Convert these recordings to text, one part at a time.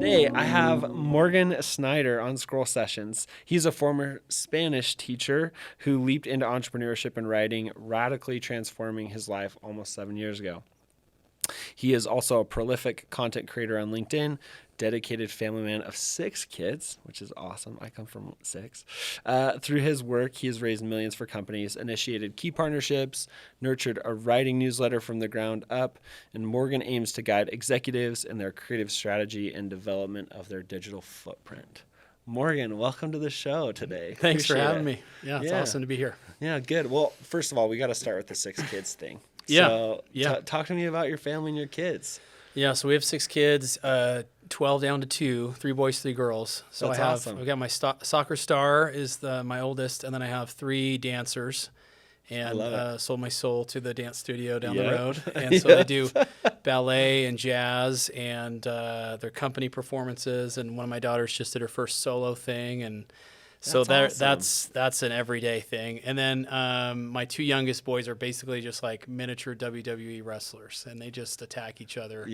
Today, I have Morgan Snyder on Scroll Sessions. He's a former Spanish teacher who leaped into entrepreneurship and writing, radically transforming his life almost 7 years ago. He is also a prolific content creator on LinkedIn, dedicated family man of 6 kids, which is awesome. I come from 6. Through his work, he has raised millions for companies, initiated key partnerships, nurtured a writing newsletter from the ground up, and Morgan aims to guide executives in their creative strategy and development of their digital footprint. Morgan, welcome to the show today. Thanks Appreciate for having it. me. Yeah, it's awesome to be here. Yeah, good. Well, first of all, we got to start with the 6 kids thing. Yeah. So talk to me about your family and your kids. Yeah, so we have 6 kids, 12 down to 2, 3 boys, 3 girls. So That's awesome. I've got my soccer star is my oldest, and then I have 3 dancers. And sold my soul to the dance studio down the road. And so they do ballet and jazz and their company performances. And one of my daughters just did her first solo thing. And so that's an everyday thing. And then my 2 youngest boys are basically just like miniature WWE wrestlers, and they just attack each other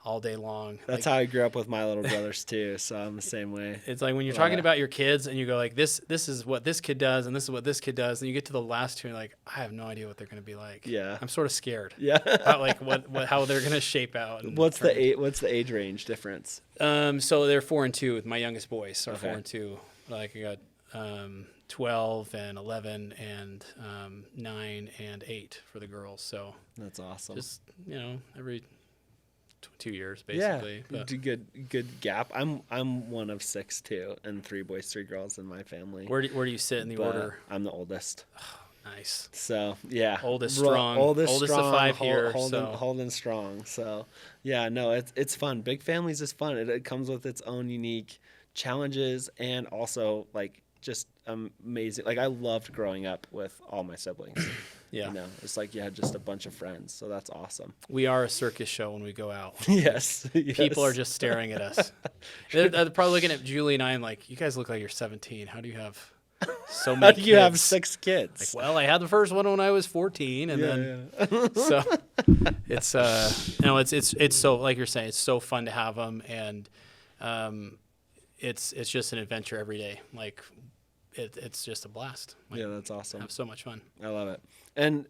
all day long. That's how I grew up with my little brothers too, so I'm the same way. It's like when you're talking about your kids and you go like, this is what this kid does and this is what this kid does, and you get to the last 2 and you're like, I have no idea what they're going to be like. Yeah. I'm sort of scared. Yeah. About like how they're going to shape out. What's the age range difference? So they're 4 and 2 with my youngest boys. Are 4 and 2. Like I got 12 and 11 and 9 and 8 for the girls. So that's awesome. Just every 2 years basically. Yeah, good gap. I'm one of 6 too, and 3 boys, 3 girls in my family. Where do you sit in the order? I'm the oldest. Oh, nice. So yeah, oldest strong. Oldest strong, of 5 here. Holding strong. So yeah, no, it's fun. Big families is fun. It comes with its own unique challenges and also like just amazing. Like I loved growing up with all my siblings. Yeah. It's like you had just a bunch of friends. So that's awesome. We are a circus show when we go out. Yes. People are just staring at us. They're probably looking at Julie and I and like, you guys look like you're 17. How do you have so many kids? You have 6 kids? Like, well, I had the first one when I was 14 and then so it's it's so, like you're saying, it's so fun to have them, and it's just an adventure every day. Like it's just a blast. Like, yeah, that's awesome. I have so much fun. I love it. And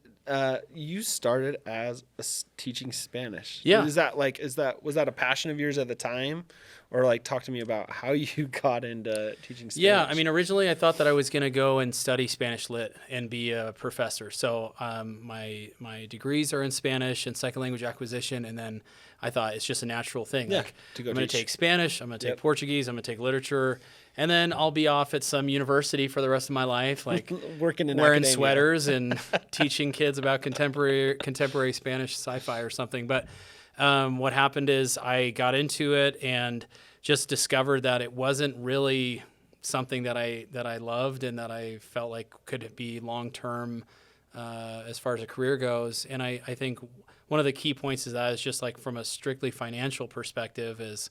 you started as teaching Spanish. Yeah. Was that a passion of yours at the time? Or like talk to me about how you got into teaching Spanish. Yeah, I mean, originally I thought that I was going to go and study Spanish Lit and be a professor. So my degrees are in Spanish and second language acquisition, and then I thought it's just a natural thing. Yeah, like I'm going to take Spanish, I'm going to take Portuguese, I'm going to take literature, and then I'll be off at some university for the rest of my life, like working in wearing academia. Sweaters and teaching kids about contemporary Spanish sci-fi or something. But what happened is I got into it and just discovered that it wasn't really something that I loved and that I felt like could be long-term as far as a career goes. And I think one of the key points is that is just like from a strictly financial perspective is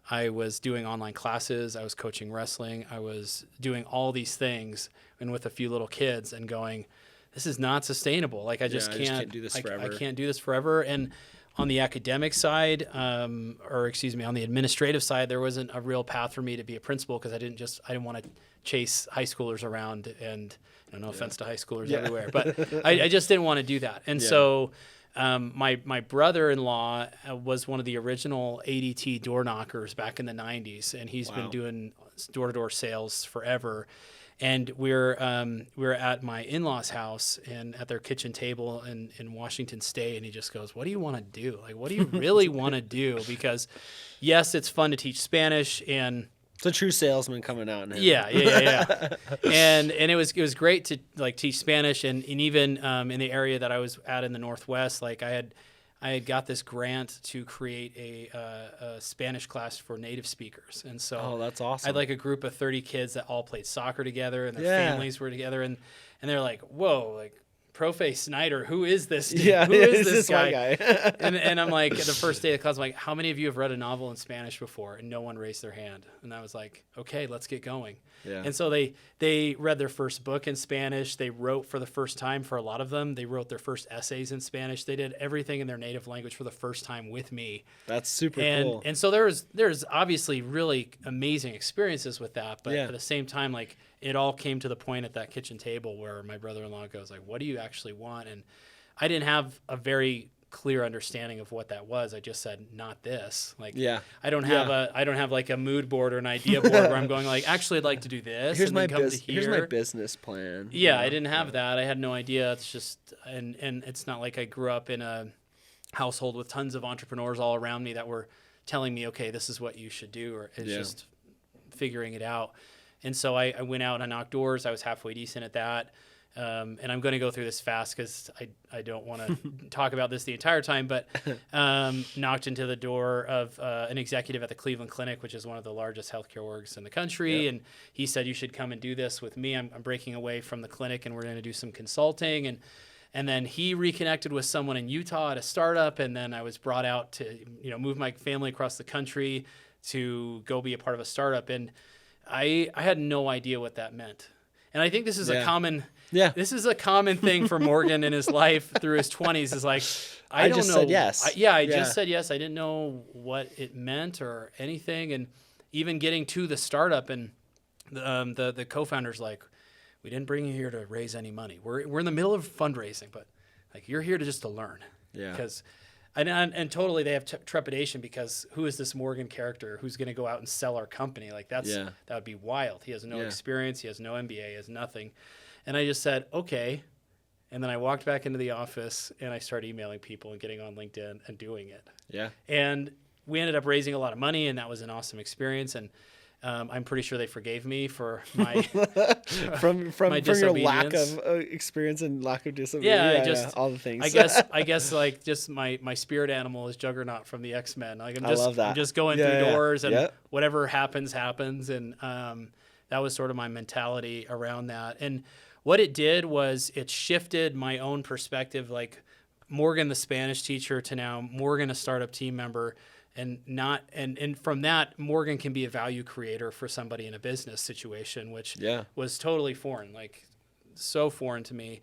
I was doing online classes, I was coaching wrestling, I was doing all these things and with a few little kids and going, this is not sustainable. Like I just can't do this forever. I can't do this forever. And on the academic side, on the administrative side, there wasn't a real path for me to be a principal because I didn't want to chase high schoolers around, and no offense to high schoolers everywhere, but I just didn't want to do that. And so my brother-in-law was one of the original ADT door knockers back in the 90s, and he's been doing door-to-door sales forever. And we're at my in-laws' house and at their kitchen table in Washington State, and he just goes, "What do you want to do? Like, what do you really want to do?" Because, yes, it's fun to teach Spanish, and it's a true salesman coming out. Now. Yeah. and it was great to like teach Spanish, and even in the area that I was at in the Northwest, like I had got this grant to create a Spanish class for native speakers. And so that's awesome. I had like a group of 30 kids that all played soccer together and their families were together. And they're like, whoa, like Profe Snyder, who is this dude? Yeah, who is this guy? white guy? and I'm like, the first day of class, I'm like, how many of you have read a novel in Spanish before? And no one raised their hand. And I was like, okay, let's get going. Yeah. And so they read their first book in Spanish. They wrote for the first time for a lot of them. They wrote their first essays in Spanish. They did everything in their native language for the first time with me. That's super cool. And so there's obviously really amazing experiences with that. But Yeah. at the same time, like, it all came to the point at that kitchen table where my brother-in-law goes like, what do you actually want? And I didn't have a very clear understanding of what that was. I just said, not this. Like, Yeah. I don't have like a mood board or an idea board where I'm going like, actually, I'd like to do this. Here's and my then come to here. here's my business plan. Yeah, I didn't have that. I had no idea. It's just, and it's not like I grew up in a household with tons of entrepreneurs all around me that were telling me, okay, this is what you should do, or it's just figuring it out. And so I went out and I knocked doors. I was halfway decent at that. And I'm going to go through this fast because I don't want to talk about this the entire time, but knocked into the door of an executive at the Cleveland Clinic, which is one of the largest healthcare orgs in the country. And he said, you should come and do this with me. I'm breaking away from the clinic and we're going to do some consulting. And then he reconnected with someone in Utah at a startup. And then I was brought out to, move my family across the country to go be a part of a startup. And I had no idea what that meant. And I think this is a common thing for Morgan in his life through his 20s is like, I don't know. Said yes. I just said yes. I didn't know what it meant or anything. And even getting to the startup and the co-founder's like, we didn't bring you here to raise any money. We're in the middle of fundraising, but like you're here to learn. Yeah. Because and totally they have trepidation because who is this Morgan character who's going to go out and sell our company? Like that would be wild. He has no experience. He has no MBA. He has nothing. And I just said, okay. And then I walked back into the office and I started emailing people and getting on LinkedIn and doing it. Yeah. And we ended up raising a lot of money and that was an awesome experience. And I'm pretty sure they forgave me for my from your lack of experience and lack of disobedience. All the things. I guess like just my spirit animal is Juggernaut from the X-Men. Like I love that. I'm just going through doors and whatever happens. And that was sort of my mentality around that. And what it did was it shifted my own perspective, like Morgan, the Spanish teacher, to now Morgan, a startup team member. And from that, Morgan can be a value creator for somebody in a business situation, which was totally foreign, like so foreign to me.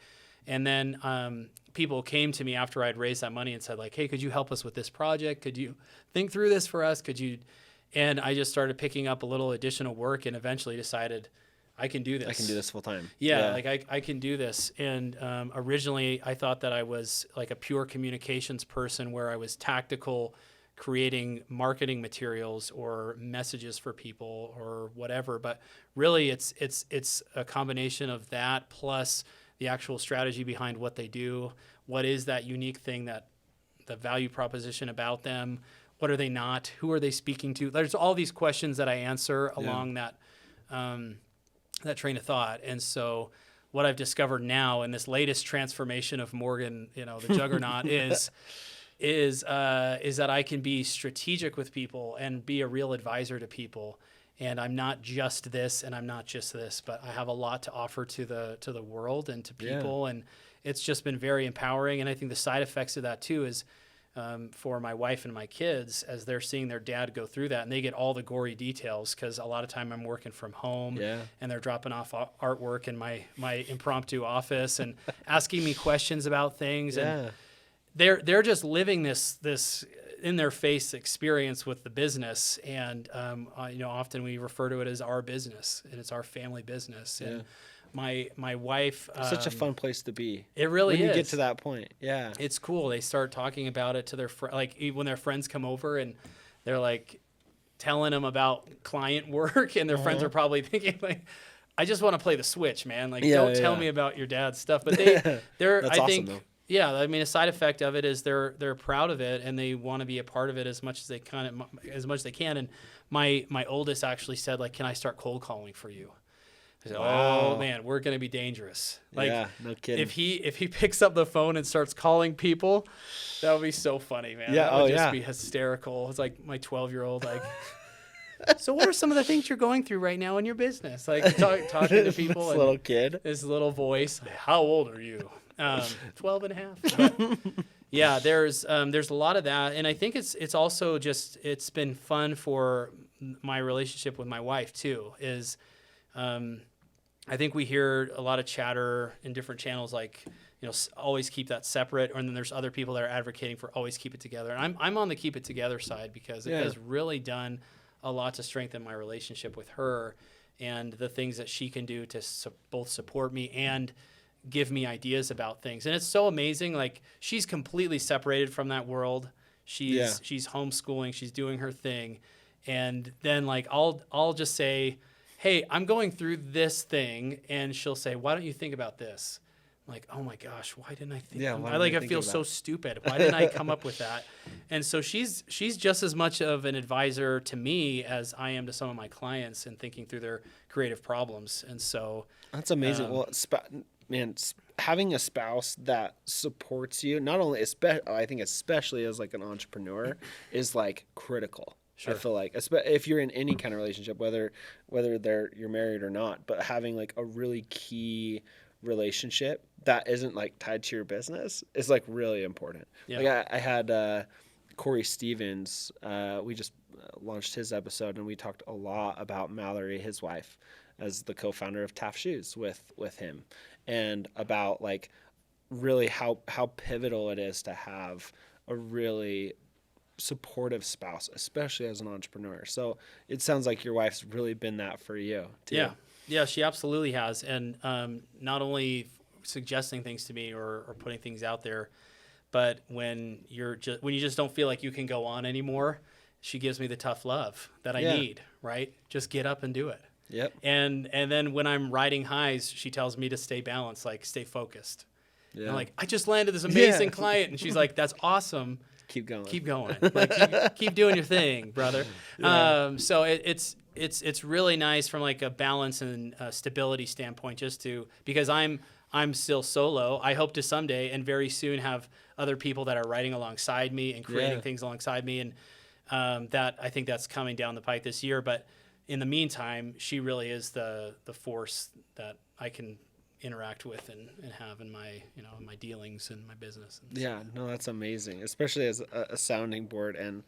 And then people came to me after I'd raised that money and said like, hey, could you help us with this project? Could you think through this for us? And I just started picking up a little additional work and eventually decided I can do this. I can do this full time. Yeah. Like I can do this. And originally I thought that I was like a pure communications person where I was tactical, creating marketing materials or messages for people or whatever. But really it's a combination of that plus the actual strategy behind what they do. What is that unique thing, that the value proposition about them? What are they not? Who are they speaking to? There's all these questions that I answer along that train of thought. And so what I've discovered now in this latest transformation of Morgan, the Juggernaut is that I can be strategic with people and be a real advisor to people. And I'm not just this and I'm not just this, but I have a lot to offer to the world and to people. And it's just been very empowering. And I think the side effects of that too is for my wife and my kids, as they're seeing their dad go through that and they get all the gory details because a lot of time I'm working from home and they're dropping off artwork in my impromptu office and asking me questions about things. And they're just living this in their face experience with the business. And, often we refer to it as our business and it's our family business. And my wife, such a fun place to be. It really is. When you get to that point. Yeah. It's cool. They start talking about it to their like when their friends come over and they're like telling them about client work and their friends are probably thinking like, I just want to play the Switch, man. Like, don't tell me about your dad's stuff. But they're, That's I awesome, think, though. yeah, I mean, a side effect of it is they're proud of it and they want to be a part of it as much as they can. And my oldest actually said, like, can I start cold calling for you? I said, wow. Oh man, we're gonna be dangerous. Like, no kidding. If he picks up the phone and starts calling people, that would be so funny, man. Yeah, that would just be hysterical. It's like my 12-year-old, like, So what are some of the things you're going through right now in your business? Like talking to people This and little kid. this little voice. How old are you? 12 and a half. But yeah, there's a lot of that. And I think it's also just, it's been fun for my relationship with my wife too, is, I think we hear a lot of chatter in different channels, like, always keep that separate. And then there's other people that are advocating for always keep it together. And I'm on the keep it together side because it has really done a lot to strengthen my relationship with her and the things that she can do to both support me and give me ideas about things. And it's so amazing. Like, she's completely separated from that world. She's homeschooling. She's doing her thing. And then like, I'll just say, hey, I'm going through this thing. And she'll say, why don't you think about this? I'm like, oh my gosh, why didn't I think? I feel so stupid. Why didn't I come up with that? And so she's just as much of an advisor to me as I am to some of my clients in thinking through their creative problems. And so that's amazing. Well, having a spouse that supports you, not only, I think especially as like an entrepreneur, is like critical. Sure. I feel like, if you're in any kind of relationship, whether you're married or not, but having like a really key relationship that isn't like tied to your business is like really important. Yeah. Like I had Corey Stevens, we just launched his episode, and we talked a lot about Mallory, his wife, as the co-founder of Taft Shoes with him, and about like really how pivotal it is to have a really supportive spouse, especially as an entrepreneur. So it sounds like your wife's really been that for you too. Yeah, she absolutely has. And not only suggesting things to me or putting things out there, but when you just don't feel like you can go on anymore, she gives me the tough love that I need, right? Just get up and do it. Yep. And then when I'm riding highs, she tells me to stay balanced, like stay focused. Yeah. I'm like, I just landed this amazing client. And she's like, that's awesome. Keep going. Like keep doing your thing, brother. Yeah. So it's really nice from like a balance and stability standpoint, because I'm still solo. I hope to someday and very soon have other people that are writing alongside me and creating things alongside me. And that I think that's coming down the pike this year. But in the meantime, she really is the force that I can interact with and have in my in my dealings and my business. That's amazing, especially as a sounding board, and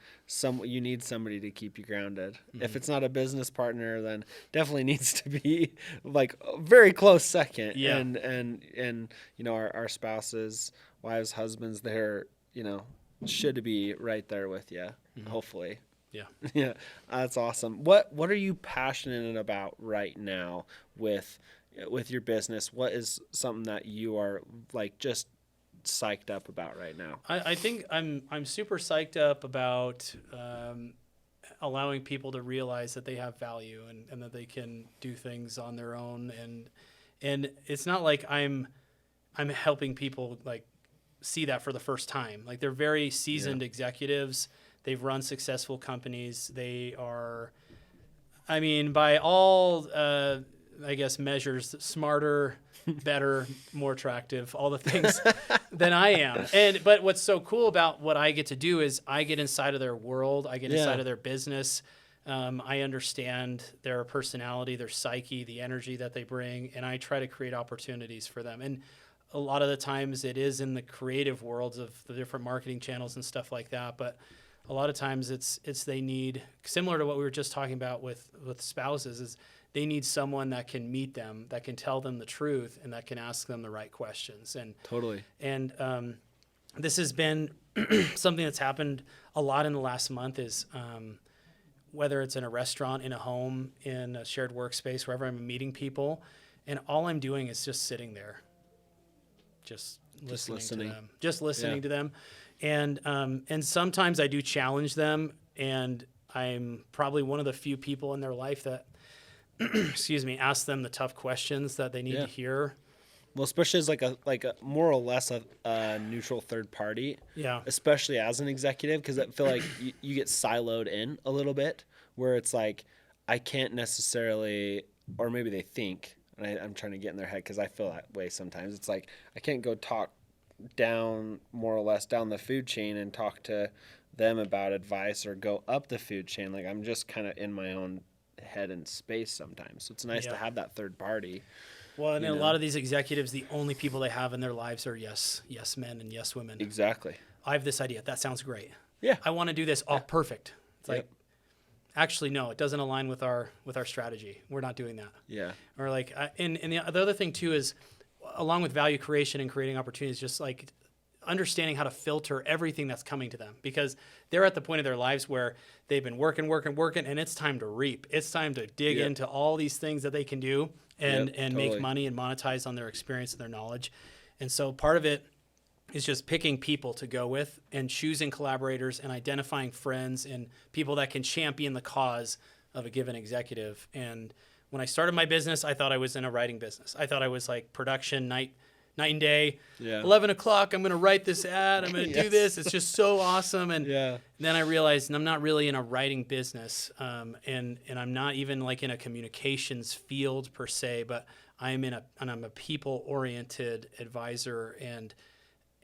you need somebody to keep you grounded. Mm-hmm. If it's not a business partner, then definitely needs to be like a very close second. And our spouses, wives, husbands, they're should be right there with you. Mm-hmm. Hopefully. Yeah, that's awesome. What are you passionate about right now with your business? What is something that you are like just psyched up about right now? I think I'm super psyched up about allowing people to realize that they have value and that they can do things on their own, and it's not like I'm helping people like see that for the first time. Like, they're very seasoned executives. They've run successful companies. They are, by all I guess measures, smarter, better, more attractive, all the things than I am. But what's so cool about what I get to do is I get inside of their world. I get inside of their business. I understand their personality, their psyche, the energy that they bring, and I try to create opportunities for them. And a lot of the times it is in the creative worlds of the different marketing channels and stuff like that. But a lot of times it's they need, similar to what we were just talking about with spouses, is they need someone that can meet them, that can tell them the truth, and that can ask them the right questions. And totally. And this has been something that's happened a lot in the last month, is whether it's in a restaurant, in a home, in a shared workspace, wherever I'm meeting people, and all I'm doing is just sitting there, just listening to them. And sometimes I do challenge them, and I'm probably one of the few people in their life that ask them the tough questions that they need to hear. Well, especially as like a more or less a neutral third party. Yeah. Especially as an executive, because I feel like you get siloed in a little bit, where it's like I can't necessarily, or maybe they think, and I'm trying to get in their head because I feel that way sometimes. It's like I can't go talk down, more or less down the food chain, and talk to them about advice or go up the food chain. Like I'm just kind of in my own head and space sometimes. So it's nice to have that third party. Well, and a lot of these executives, the only people they have in their lives are yes men and yes women. Exactly. I have this idea. That sounds great. Yeah. I want to do this. Oh, perfect. It's like, actually, no, it doesn't align with our strategy. We're not doing that. Yeah. Or like, and the other thing too is, along with value creation and creating opportunities, just like understanding how to filter everything that's coming to them, because they're at the point of their lives where they've been working, and it's time to reap. It's time to dig into all these things that they can do and make money and monetize on their experience and their knowledge. And so part of it is just picking people to go with and choosing collaborators and identifying friends and people that can champion the cause of a given executive. And when I started my business, I thought I was in a writing business. I thought I was like production, night and day. 11 o'clock, I'm going to write this ad. I'm going to do this. It's just so awesome. And then I realized I'm not really in a writing business. And I'm not even like in a communications field per se, but I'm a people-oriented advisor, and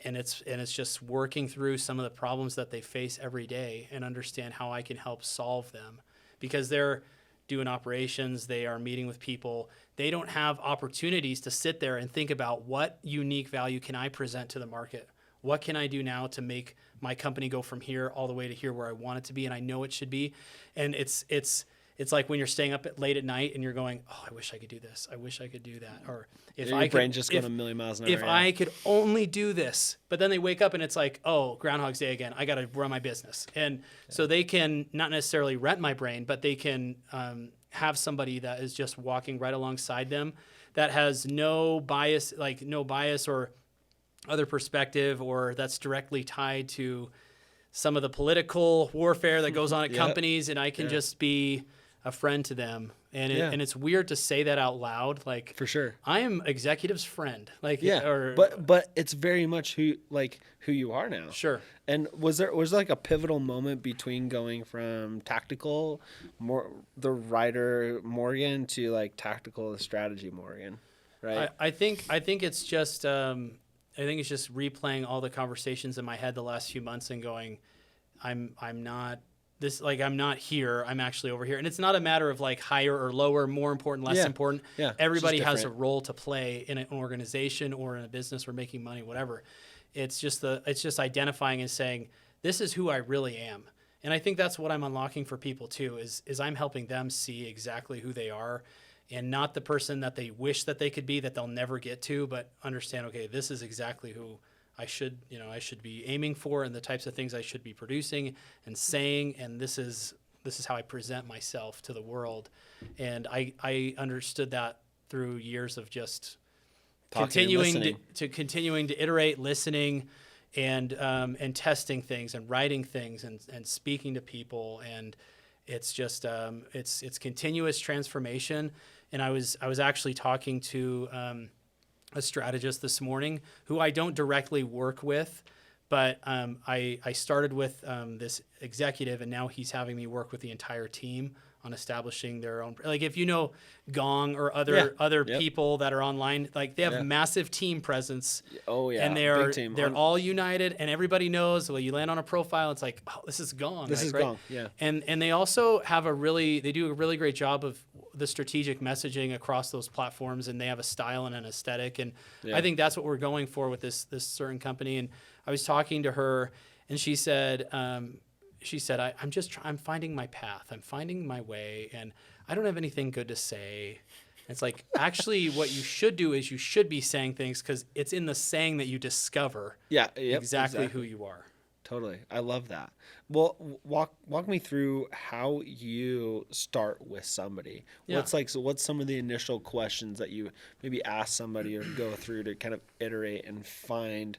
it's just working through some of the problems that they face every day and understand how I can help solve them, because they're doing operations, they are meeting with people. They don't have opportunities to sit there and think about what unique value can I present to the market? What can I do now to make my company go from here all the way to here where I want it to be and I know it should be? And it's like when you're staying up late at night and you're going, oh, I wish I could do this. I wish I could do that. Or if your brain just going a million miles an hour. If I could only do this. But then they wake up and it's like, oh, Groundhog's Day again. I got to run my business. And so they can not necessarily rent my brain, but they can have somebody that is just walking right alongside them that has no bias or other perspective, or that's directly tied to some of the political warfare that goes on at companies. And I can just be a friend to them. And and it's weird to say that out loud. Like, for sure, I am executive's friend. Like, but it's very much who you are now. Sure. And was there like a pivotal moment between going from tactical, the writer Morgan, to like tactical, the strategy Morgan, right? I think it's just replaying all the conversations in my head the last few months and going, I'm not here. I'm actually over here. And it's not a matter of like higher or lower, more important, less important. Yeah. Everybody has a role to play in an organization or in a business or making money, whatever. It's just identifying and saying, this is who I really am. And I think that's what I'm unlocking for people too, is I'm helping them see exactly who they are, and not the person that they wish that they could be, that they'll never get to, but understand, okay, this is exactly who I should be aiming for, and the types of things I should be producing and saying, and this is how I present myself to the world. And I understood that through years of just continuing to iterate, listening, and testing things and writing things and speaking to people. And it's just it's continuous transformation. And I was actually talking to a strategist this morning who I don't directly work with, but I started with this executive, and now he's having me work with the entire team on establishing their own. Like, if you know Gong or other people that are online, like they have massive team presence. Oh yeah, and they're all united, and everybody knows. Well, you land on a profile, it's like, oh, this is Gong. This is right? Gong. Yeah, and they also have they do a really great job of the strategic messaging across those platforms, and they have a style and an aesthetic, and I think that's what we're going for with this certain company. And I was talking to her, and she said, I'm finding my path. I'm finding my way, and I don't have anything good to say. It's like, actually, what you should do is you should be saying things, because it's in the saying that you discover exactly who you are. Totally. I love that. Well, walk me through how you start with somebody. Yeah. What's some of the initial questions that you maybe ask somebody or go through to kind of iterate and find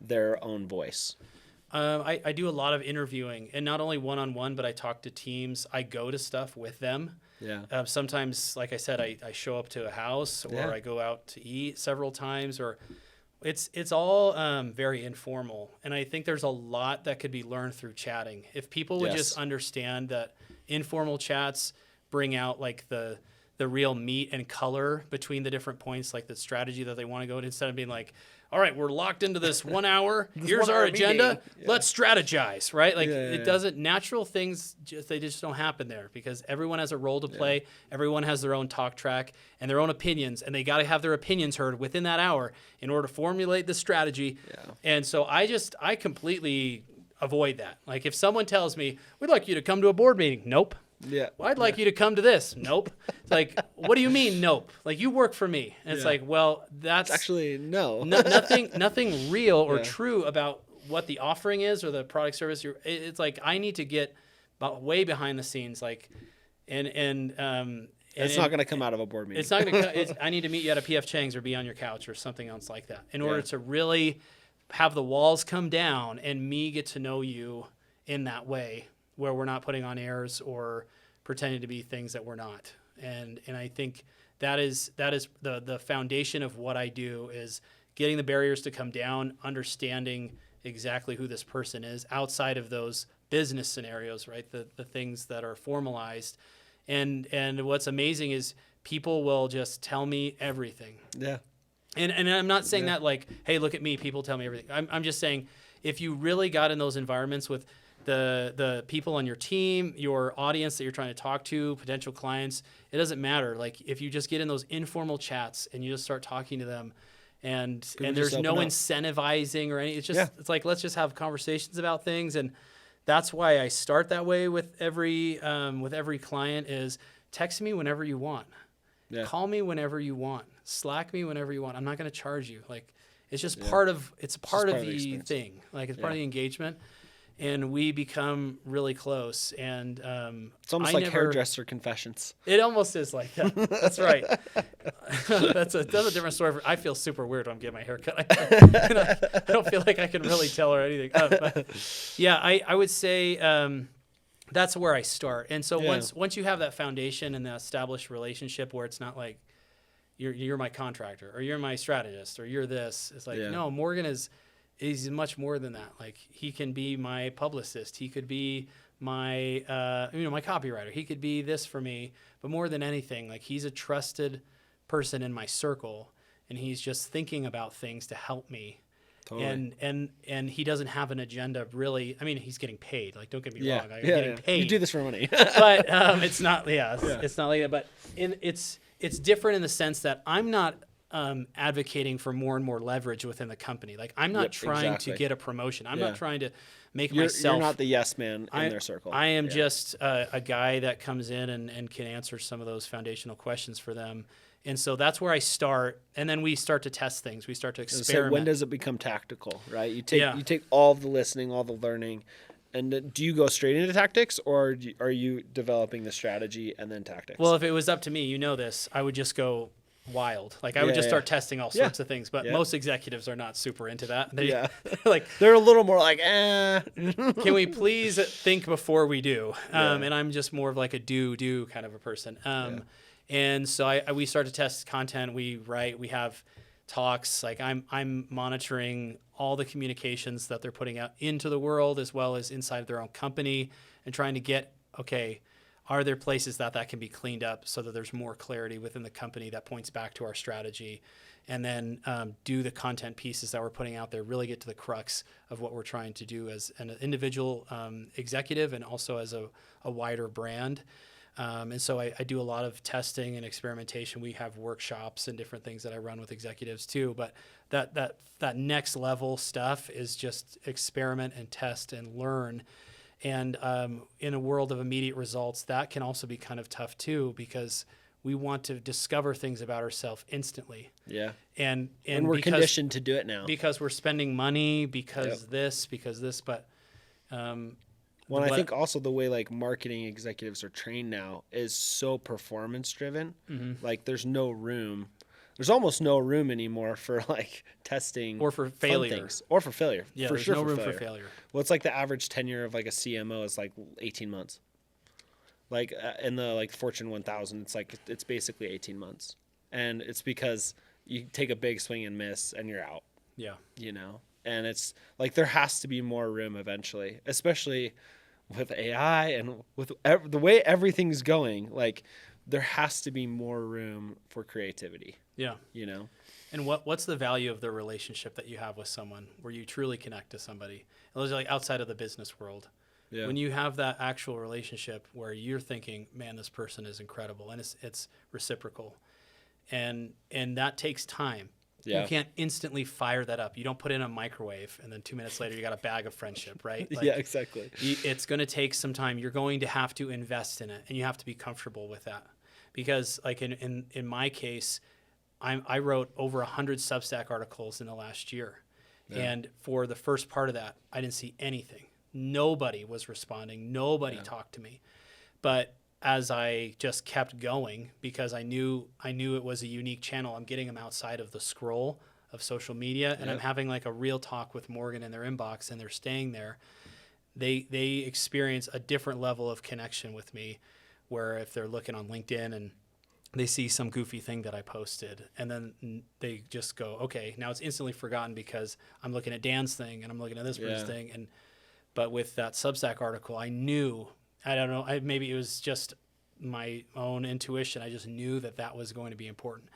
their own voice? I do a lot of interviewing, and not only one-on-one, but I talk to teams. I go to stuff with them. Yeah. Sometimes, like I said, I show up to a house, or I go out to eat several times, or it's all very informal. And I think there's a lot that could be learned through chatting. If people would just understand that informal chats bring out like the the real meat and color between the different points, like the strategy that they want to go to, instead of being like, all right, we're locked into this 1 hour. Here's our agenda. Let's strategize, right? Like it doesn't, natural things, they just don't happen there because everyone has a role to play. Everyone has their own talk track and their own opinions, and they got to have their opinions heard within that hour in order to formulate the strategy. Yeah. And so I completely avoid that. Like if someone tells me, we'd like you to come to a board meeting. Nope. Yeah. Well, I'd like you to come to this. Nope. It's like, what do you mean? Nope. Like you work for me. And it's like, well, that's actually no. nothing real or true about what the offering is or the product service. It's like, I need to get way behind the scenes. Like, and it's not going to come out of a board meeting. It's not going to, I need to meet you at a PF Chang's or be on your couch or something else like that in order to really have the walls come down and me get to know you in that way, where we're not putting on airs or pretending to be things that we're not. And I think that is the foundation of what I do, is getting the barriers to come down, understanding exactly who this person is outside of those business scenarios, right? The things that are formalized. And what's amazing is people will just tell me everything. Yeah. And I'm not saying that like, hey, look at me, people tell me everything. I'm just saying, if you really got in those environments with the people on your team, your audience that you're trying to talk to, potential clients, it doesn't matter. Like if you just get in those informal chats and you just start talking to them, and there's no incentivizing or anything. It's just it's like, let's just have conversations about things. And that's why I start that way with every client, is text me whenever you want. Yeah. Call me whenever you want. Slack me whenever you want. I'm not going to charge you. Like it's just part of the thing. Like it's part of the engagement. And we become really close. And it's almost like hairdresser confessions. It almost is like that. That's right. That's a different story. I feel super weird when I'm getting my hair cut. I don't feel like I can really tell her anything. But yeah, I would say that's where I start. And so once you have that foundation and that established relationship where it's not like you're my contractor or you're my strategist or you're this, it's like, no, Morgan is much more than that. Like he can be my publicist. He could be my, my copywriter. He could be this for me, but more than anything, like he's a trusted person in my circle, and he's just thinking about things to help me. Totally. And he doesn't have an agenda really. I mean, he's getting paid. Like, don't get me wrong. I'm getting paid. You do this for money. But it's not. It's not like that. But it's different in the sense that I'm not advocating for more and more leverage within the company. Like I'm not trying to get a promotion. I'm not trying to make myself. You're not the yes man in their circle. I am just a guy that comes in and can answer some of those foundational questions for them. And so that's where I start. And then we start to test things. We start to experiment. So when does it become tactical, right? You take all of the listening, all the learning, and do you go straight into tactics, or are you developing the strategy and then tactics? Well, if it was up to me, I would just go wild. Like I would just start testing all sorts of things, but most executives are not super into that. They're a little more like, can we please think before we do? And I'm just more of like a do kind of a person. And so we start to test content. We write, we have talks. Like I'm monitoring all the communications that they're putting out into the world as well as inside of their own company, and trying to get, are there places that can be cleaned up so that there's more clarity within the company that points back to our strategy? And then do the content pieces that we're putting out there, really get to the crux of what we're trying to do as an individual executive and also as a wider brand. And so I do a lot of testing and experimentation. We have workshops and different things that I run with executives too. But that next level stuff is just experiment and test and learn. And in a world of immediate results, that can also be kind of tough too, because we want to discover things about ourselves instantly. Yeah. And we're conditioned to do it now. Because we're spending money, because this, but... I think also the way like marketing executives are trained now is so performance driven. Mm-hmm. Like there's almost no room anymore for like testing or for failure. Or for failure. Yeah, there's no room for failure. Well, it's like the average tenure of like a CMO is like 18 months. Like in the like Fortune 1000, it's basically 18 months. And it's because you take a big swing and miss and you're out. Yeah. And it's like there has to be more room eventually, especially with AI and with the way everything's going. Like there has to be more room for creativity, Yeah. you know? And what's the value of the relationship that you have with someone where you truly connect to somebody? It was like outside of the business world. Yeah. When you have that actual relationship where you're thinking, man, this person is incredible, and it's reciprocal. And that takes time. Yeah. You can't instantly fire that up. You don't put it in a microwave and then 2 minutes later you got a bag of friendship, right? Like, yeah, exactly. it's going to take some time. You're going to have to invest in it, and you have to be comfortable with that. Because like in my case, I wrote over 100 Substack articles in the last year. Yeah. And for the first part of that, I didn't see anything. Nobody was responding. Nobody talked to me. But as I just kept going, because I knew it was a unique channel, I'm getting them outside of the scroll of social media, and I'm having like a real talk with Morgan in their inbox, and they're staying there. They experience a different level of connection with me, where if they're looking on LinkedIn and they see some goofy thing that I posted, and then they just go, okay, now it's instantly forgotten because I'm looking at Dan's thing and I'm looking at this person's thing. But with that Substack article, I knew, I don't know, maybe it was just my own intuition. I just knew that was going to be important.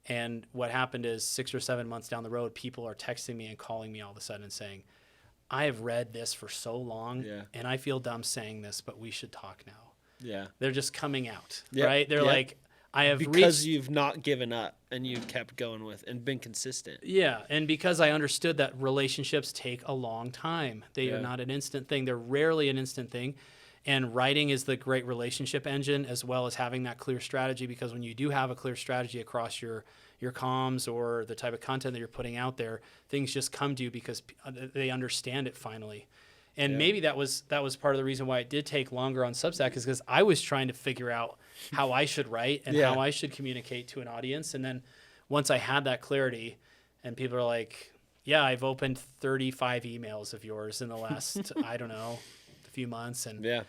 And what happened is 6 or 7 months down the road, people are texting me and calling me all of a sudden and saying, I have read this for so long and I feel dumb saying this, but we should talk now. Yeah. They're just coming out, right? They're like, I have because you've not given up and you've kept going with and been consistent. Yeah, and because I understood that relationships take a long time. They are not an instant thing. They're rarely an instant thing. And writing is the great relationship engine, as well as having that clear strategy, because when you do have a clear strategy across your comms or the type of content that you're putting out there, things just come to you because they understand it finally. And maybe that was part of the reason why it did take longer on Substack, is because I was trying to figure out how I should write and how I should communicate to an audience. And then once I had that clarity, and people are like, yeah, I've opened 35 emails of yours in the last, I don't know, a few months. And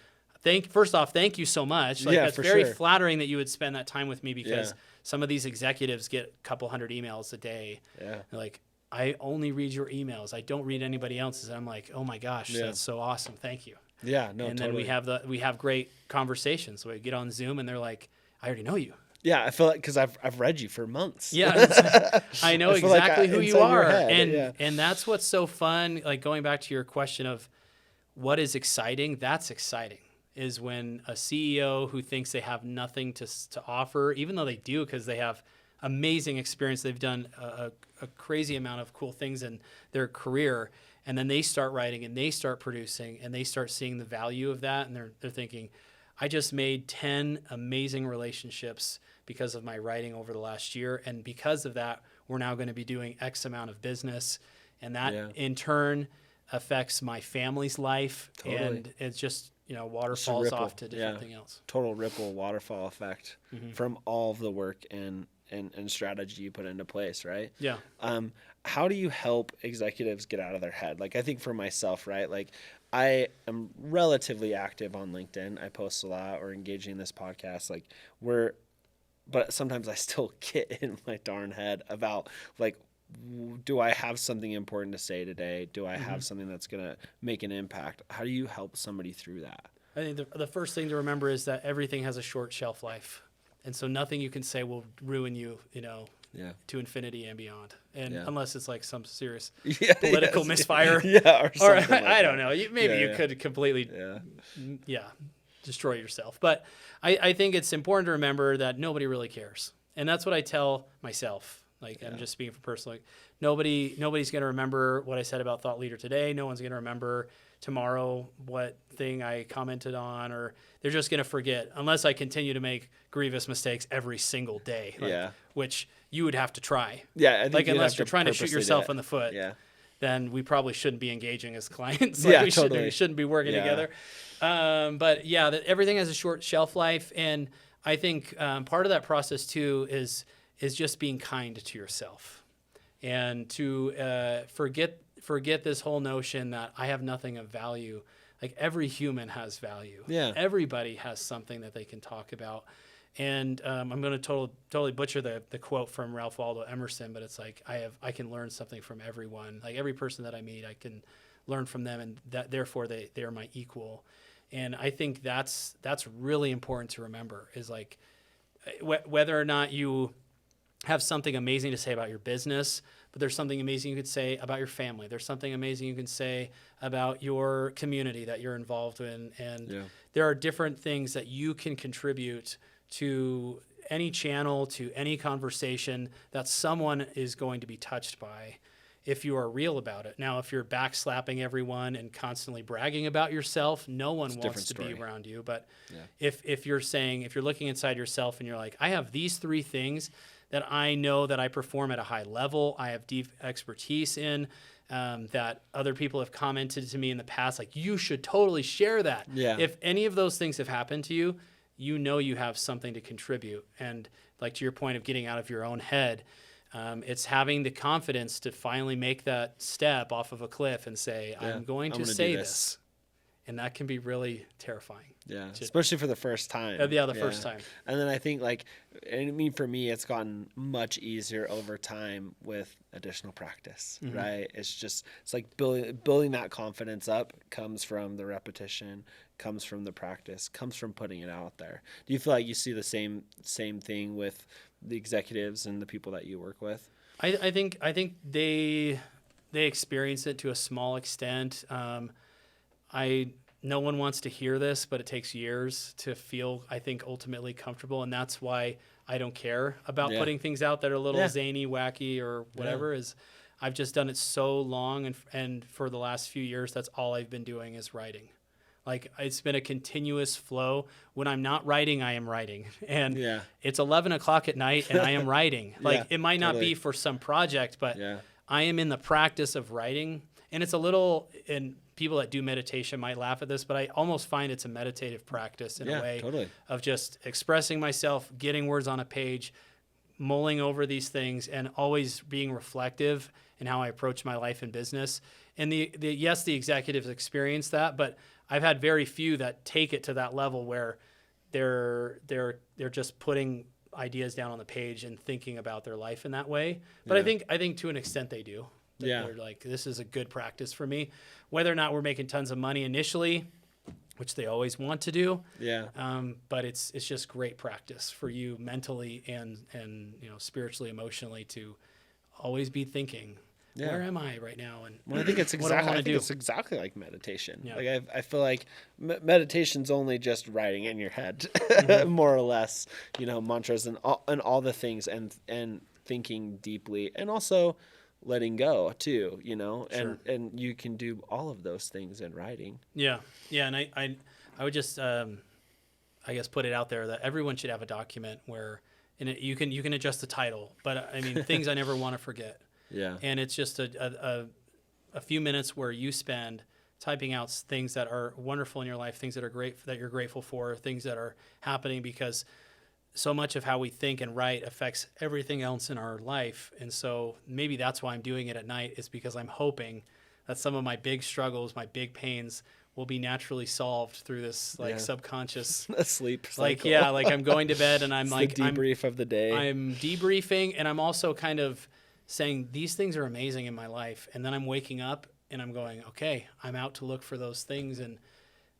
first off, thank you so much. Like, that's very flattering that you would spend that time with me, because some of these executives get a couple hundred emails a day. They're like, I only read your emails. I don't read anybody else's. And I'm like, oh my gosh, that's so awesome. Thank you. Yeah, no, and totally. then we have great conversations. So we get on Zoom and they're like, I already know you. Yeah, I feel like, because I've read you for months. Yeah, I know exactly who you are. And that's what's so fun. Like, going back to your question of what is exciting, that's exciting, is when a CEO who thinks they have nothing to offer, even though they do, because they have amazing experience. They've done a crazy amount of cool things in their career. And then they start writing and they start producing and they start seeing the value of that. And they're thinking, I just made 10 amazing relationships because of my writing over the last year. And because of that, we're now going to be doing X amount of business. And that in turn affects my family's life. Totally. And it's just, waterfalls off to different thing else. Total ripple waterfall effect from all of the work and strategy you put into place, right? Yeah. How do you help executives get out of their head? Like, I think for myself, right? Like, I am relatively active on LinkedIn. I post a lot, or engaging in this podcast. Like, but sometimes I still get in my darn head about, like, do I have something important to say today? Do I have something that's going to make an impact? How do you help somebody through that? I think the first thing to remember is that everything has a short shelf life. And so nothing you can say will ruin you, to infinity and beyond. And unless it's like some serious political misfire. Or I don't know. Maybe you could completely destroy yourself. But I think it's important to remember that nobody really cares. And that's what I tell myself. Like, I'm just speaking for personally. Nobody's going to remember what I said about Thought Leader today. No one's going to remember tomorrow what thing I commented on, or they're just going to forget, unless I continue to make grievous mistakes every single day, which you would have to try. Yeah, I think unless you're trying to shoot yourself in the foot, then we probably shouldn't be engaging as clients. We shouldn't be working together. But everything has a short shelf life, and I think part of that process too is just being kind to yourself, and to forget this whole notion that I have nothing of value. Like, every human has value. Yeah. Everybody has something that they can talk about. And I'm going to totally butcher the quote from Ralph Waldo Emerson, but it's like, I can learn something from everyone. Like, every person that I meet, I can learn from them, and that therefore they are my equal. And I think that's really important to remember, is like, whether or not you have something amazing to say about your business, but there's something amazing you could say about your family. There's something amazing you can say about your community that you're involved in. And there are different things that you can contribute to any channel, to any conversation that someone is going to be touched by if you are real about it. Now, if you're backslapping everyone and constantly bragging about yourself, no one wants to be around you. But if you're looking inside yourself and you're like, I have these 3 things that I know that I perform at a high level, I have deep expertise in, that other people have commented to me in the past, like, you should totally share that. Yeah. If any of those things have happened to you, you know you have something to contribute. And like to your point of getting out of your own head, it's having the confidence to finally make that step off of a cliff and say, I'm going to say this. And that can be really terrifying. Yeah, especially for the first time. The first time. And then I think for me, it's gotten much easier over time with additional practice, right? It's like building that confidence up comes from the repetition, comes from the practice, comes from putting it out there. Do you feel like you see the same thing with the executives and the people that you work with? I think they experience it to a small extent. No one wants to hear this, but it takes years to feel, I think, ultimately comfortable. And that's why I don't care about putting things out that are a little zany, wacky, or whatever. Is I've just done it so long. And for the last few years, that's all I've been doing is writing. Like, it's been a continuous flow. When I'm not writing, I am writing. And it's 11 o'clock at night and I am writing. Like, it might not be for some project, but I am in the practice of writing. And it's a little, and people that do meditation might laugh at this, but I almost find it's a meditative practice in a way of just expressing myself, getting words on a page, mulling over these things, and always being reflective in how I approach my life and business. And the executives experience that, but I've had very few that take it to that level where they're just putting ideas down on the page and thinking about their life in that way. But I think to an extent they do. They're like, this is a good practice for me. Whether or not we're making tons of money initially, which they always want to do. But it's just great practice for you mentally and spiritually, emotionally, to always be thinking, where am I right now? And I think it's exactly like meditation. Like I feel like meditation's only just writing in your head, more or less. Mantras and all the things, and thinking deeply, and also letting go too, and you can do all of those things in writing. And I would just I guess put it out there that everyone should have a document where you can adjust the title, but I mean things I never want to forget. And it's just a few minutes where you spend typing out things that are wonderful in your life, things that are great, that you're grateful for, things that are happening, because so much of how we think and write affects everything else in our life. And so maybe that's why I'm doing it at night, is because I'm hoping that some of my big struggles, my big pains will be naturally solved through this subconscious sleep cycle. Like I'm going to bed and I'm the debrief of the day. I'm debriefing, and I'm also kind of saying these things are amazing in my life. And then I'm waking up and I'm going, okay, I'm out to look for those things. And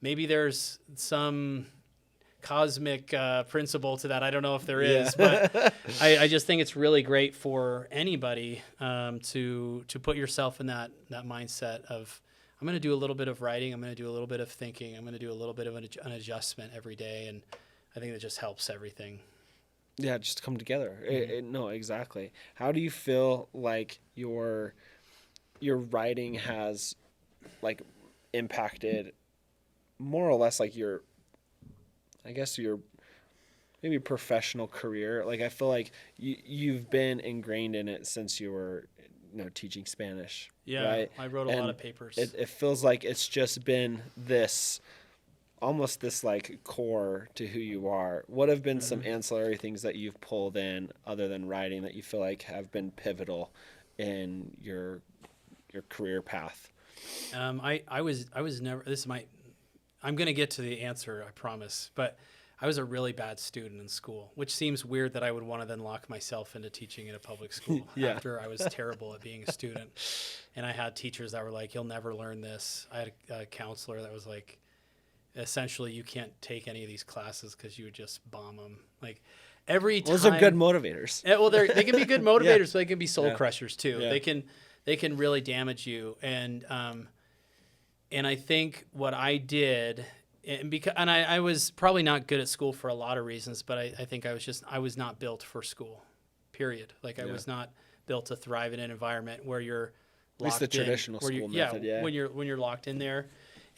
maybe there's some cosmic principle to that. I don't know if there is, but I just think it's really great for anybody to put yourself in that mindset of, I'm going to do a little bit of writing, I'm going to do a little bit of thinking, I'm going to do a little bit of an adjustment every day, and I think that just helps everything. Yeah, just come together. No, exactly. How do you feel like your writing has like impacted more or less like your maybe professional career? Like I feel like you've been ingrained in it since you were teaching Spanish. Right? I wrote a lot of papers. It feels like it's just been almost this like core to who you are. What have been some ancillary things that you've pulled in other than writing that you feel like have been pivotal in your career path? I was never, I'm going to get to the answer, I promise, but I was a really bad student in school, which seems weird that I would want to then lock myself into teaching in a public school after I was terrible at being a student. And I had teachers that were like, you'll never learn this. I had a counselor that was like, essentially, you can't take any of these classes because you would just bomb them. every time. Those are good motivators. Well, they can be good motivators, but they can be soul Yeah. crushers too. Yeah. They can really damage you. And I think what I did, and I was probably not good at school for a lot of reasons, but I think I was not built for school, period. Like I was not built to thrive in an environment where you're At least the traditional school method, when you're locked in there.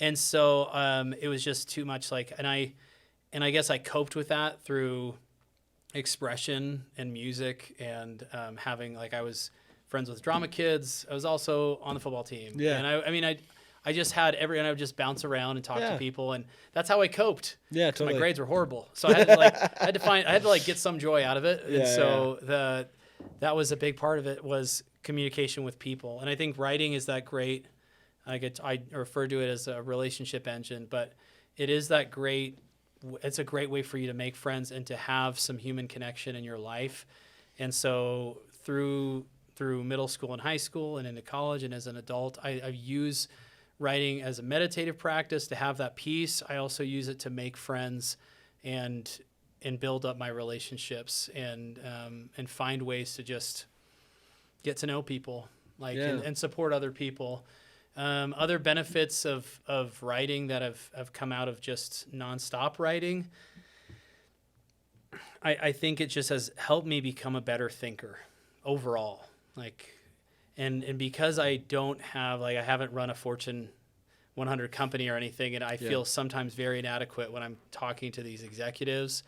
And so it was just too much and I guess I coped with that through expression and music and having I was friends with drama kids. I was also on the football team. Yeah. And I just had and I would just bounce around and talk to people, and that's how I coped. Yeah, totally. My grades were horrible, so I had to I had to get some joy out of it. And so that was a big part of it, was communication with people. And I think writing is that great. I refer to it as a relationship engine, but it is that great. It's a great way for you to make friends and to have some human connection in your life. And so through middle school and high school and into college and as an adult, I use writing as a meditative practice to have that peace. I also use it to make friends and build up my relationships and find ways to just get to know people and support other people. Other benefits of writing that have come out of just nonstop writing, I think it just has helped me become a better thinker overall. And because I don't have, I haven't run a Fortune 100 company or anything, and I feel sometimes very inadequate when I'm talking to these executives,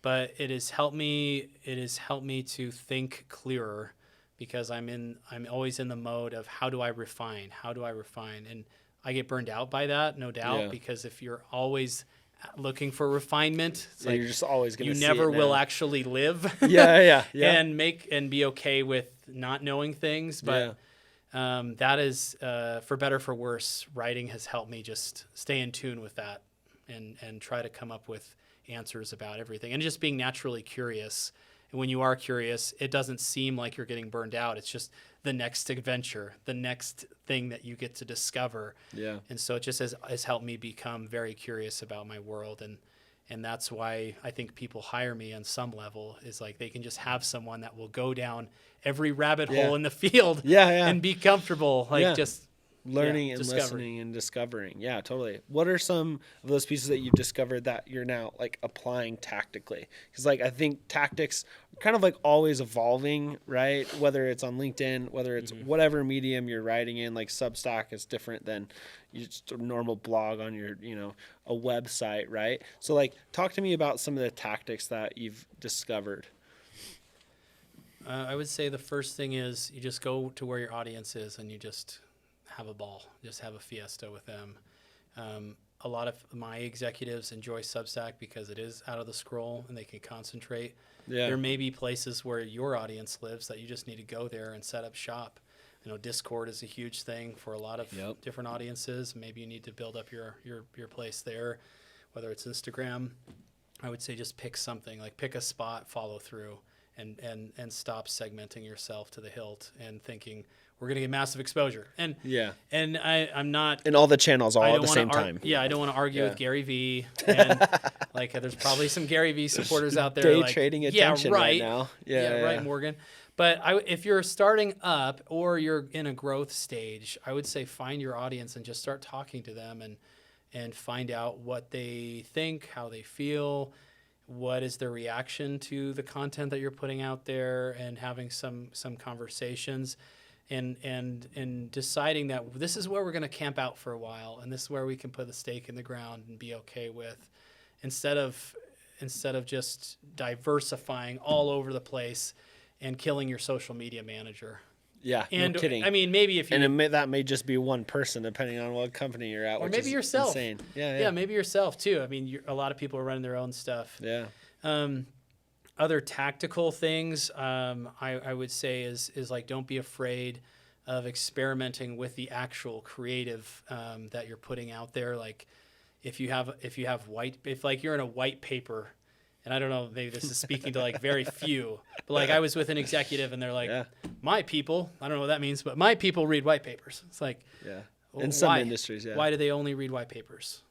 but it has helped me to think clearer, because I'm always in the mode of how do I refine, and I get burned out by that, no doubt, because if you're always looking for refinement, it's you're just always going to you never will actually live. and be okay with not knowing things. But that is for better, for worse, writing has helped me just stay in tune with that and try to come up with answers about everything, and just being naturally curious. And when you are curious, it doesn't seem like you're getting burned out. It's just the next adventure, the next thing that you get to discover. Yeah. And so it just has helped me become very curious about my world. And that's why I think people hire me on some level, is they can just have someone that will go down every rabbit hole in the field and be comfortable. Just learning and listening and discovering. Yeah, totally. What are some of those pieces that you've discovered that you're now applying tactically? Because I think tactics are kind of always evolving, right? Whether it's on LinkedIn, whether it's whatever medium you're writing in, Substack is different than just a normal blog on your, a website, right? So talk to me about some of the tactics that you've discovered. I would say the first thing is you just go to where your audience is and you just have a ball, just have a fiesta with them. A lot of my executives enjoy Substack because it is out of the scroll and they can concentrate. There may be places where your audience lives that you just need to go there and set up shop. Discord is a huge thing for a lot of different audiences. Maybe you need to build up your place there, whether it's Instagram. I would say just pick something, pick a spot, follow through, and stop segmenting yourself to the hilt and thinking we're going to get massive exposure. And I'm not in all the channels all at the same time. I don't want to argue with Gary Vee. And there's probably some Gary Vee supporters out there. Day trading attention right now. Right, Morgan. But if you're starting up or you're in a growth stage, I would say find your audience and just start talking to them and find out what they think, how they feel, what is their reaction to the content that you're putting out there, and having some conversations and deciding that this is where we're going to camp out for a while, and this is where we can put the stake in the ground and be okay with, instead of just diversifying all over the place and killing your social media manager. Yeah, and no kidding. I mean, maybe if you that may just be one person depending on what company you're at, or which maybe is yourself. Insane. Yeah, maybe yourself too. I mean, a lot of people are running their own stuff. Yeah. Other tactical things I would say is don't be afraid of experimenting with the actual creative that you're putting out there. If you're in a white paper. And I don't know, maybe this is speaking to very few, but I was with an executive and they're my people, I don't know what that means, but my people read white papers. It's in some industries, why do they only read white papers?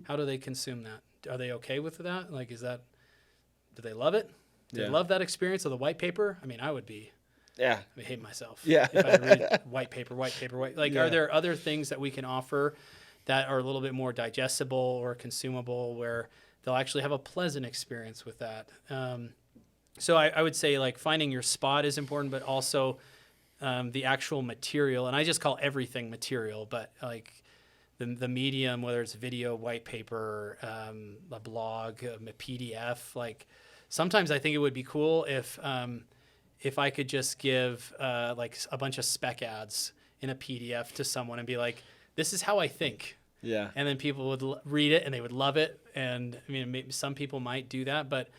How do they consume that? Are they okay with that? Do they love it? Did I Yeah. love that experience of the white paper? I mean, I would hate myself. Yeah. If I read white paper. Like, Yeah. are there other things that we can offer that are a little bit more digestible or consumable where they'll actually have a pleasant experience with that? So I would say like finding your spot is important, but also the actual material. And I just call everything material, but like the medium, whether it's video, white paper, a blog, a PDF, like sometimes I think it would be cool if I could just give like a bunch of spec ads in a PDF to someone and be like, this is how I think. Yeah. And then people would read it and they would love it. And I mean, maybe some people might do that, but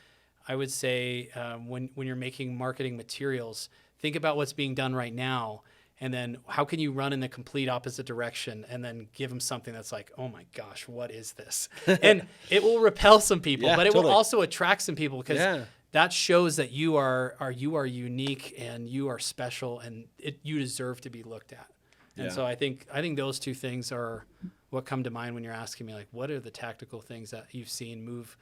I would say when you're making marketing materials, think about what's being done right now. And then how can you run in the complete opposite direction and then give them something that's like, oh my gosh, what is this? And it will repel some people, Yeah, but it totally. will also attract some people because Yeah. that shows that you are unique and you are special and you deserve to be looked at. And Yeah. so I think those two things are what come to mind when you're asking me, like, what are the tactical things that you've seen move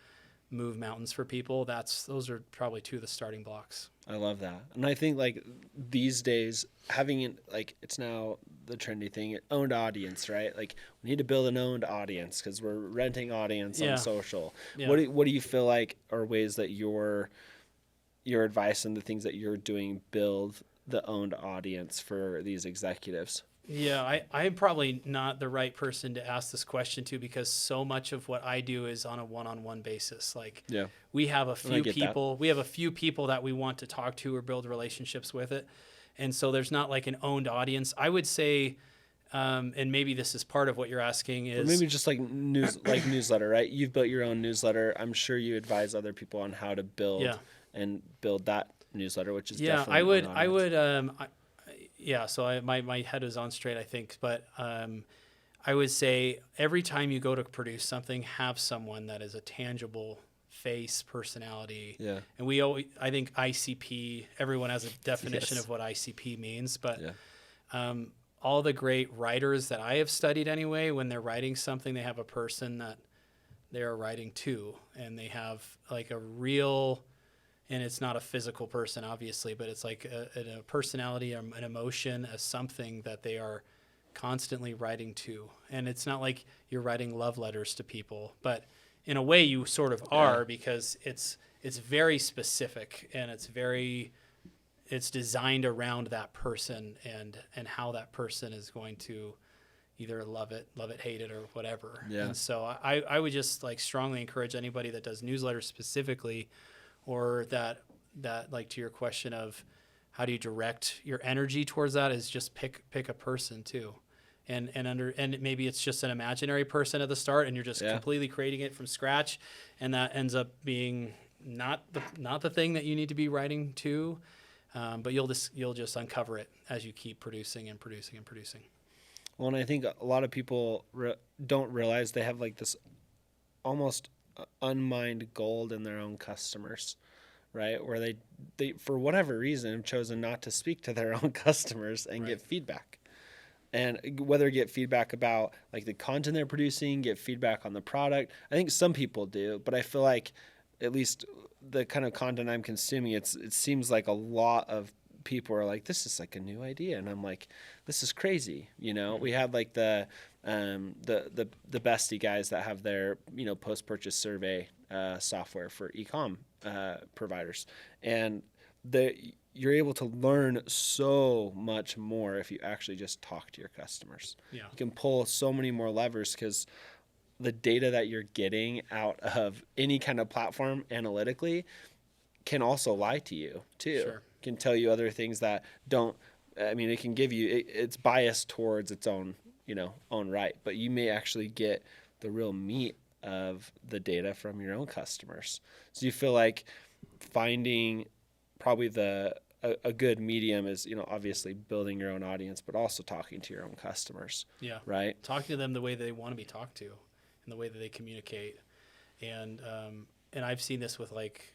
mountains for people? Those are probably two of the starting blocks. I love that. And I think like these days having it, like it's now the trendy thing, owned audience, right? Like we need to build an owned audience because we're renting audience Yeah. on social. Yeah. What do you feel like are ways that your advice and the things that you're doing build the owned audience for these executives? Yeah, I'm probably not the right person to ask this question to because so much of what I do is on a one-on-one basis. Like Yeah. we have a I few get people, that we want to talk to or build relationships with it. And so there's not like an owned audience. I would say, and maybe this is part of what you're asking Or is maybe just like newsletter, right? You've built your own newsletter. I'm sure you advise other people on how to build and build that newsletter, which is definitely I would so my head is on straight, I think, but I would say every time you go to produce something, have someone that is a tangible face, personality. Yeah. And I think ICP, everyone has a definition of what ICP means, but all the great writers that I have studied anyway, when they're writing something, they have a person that they are writing to, and they have like a real, and it's not a physical person, obviously, but it's like a personality, an emotion, as something that they are constantly writing to. And it's not like you're writing love letters to people, but in a way you sort of are because it's very specific and it's designed around that person and how that person is going to either love it, hate it, or whatever. Yeah. And so I would just like strongly encourage anybody that does newsletters specifically, or that like to your question of how do you direct your energy towards that, is just pick a person too. And maybe it's just an imaginary person at the start and you're just completely creating it from scratch, and that ends up being not the thing that you need to be writing to, but you'll just uncover it as you keep producing and producing and producing. Well, and I think a lot of people don't realize they have like this almost unmined gold in their own customers, right? Where they for whatever reason have chosen not to speak to their own customers and get feedback. And whether get feedback about like the content they're producing, get feedback on the product. I think some people do, but I feel like at least the kind of content I'm consuming, it seems like a lot of people are like, this is like a new idea, and I'm like, this is crazy. You know, we had like the bestie guys that have their post-purchase survey software for e-com providers, and you're able to learn so much more if you actually just talk to your customers. Yeah. You can pull so many more levers because the data that you're getting out of any kind of platform analytically can also lie to you too. Sure. Can tell you other things that don't. I mean, it can give you it's biased towards its own right, but you may actually get the real meat of the data from your own customers. So you feel like finding probably a good medium is obviously building your own audience, but also talking to your own customers. Yeah. Right. Talking to them the way they want to be talked to, and the way that they communicate, and I've seen this with like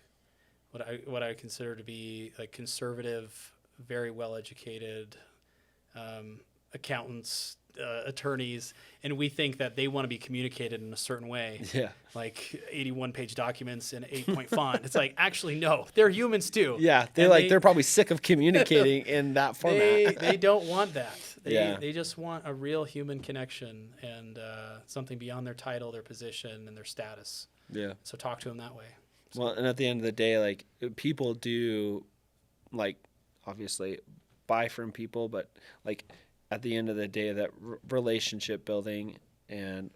what I consider to be like conservative, very well educated accountants attorneys, and we think that they want to be communicated in a certain way. Yeah. Like 81-page documents in 8-point font. It's like, actually, no, they're humans too. Yeah. They're probably sick of communicating in that format. They don't want that. Yeah. They just want a real human connection and something beyond their title, their position, and their status. Yeah. So talk to them that way. Well, and at the end of the day, like, people do, like, obviously buy from people, but like at the end of the day, that relationship building and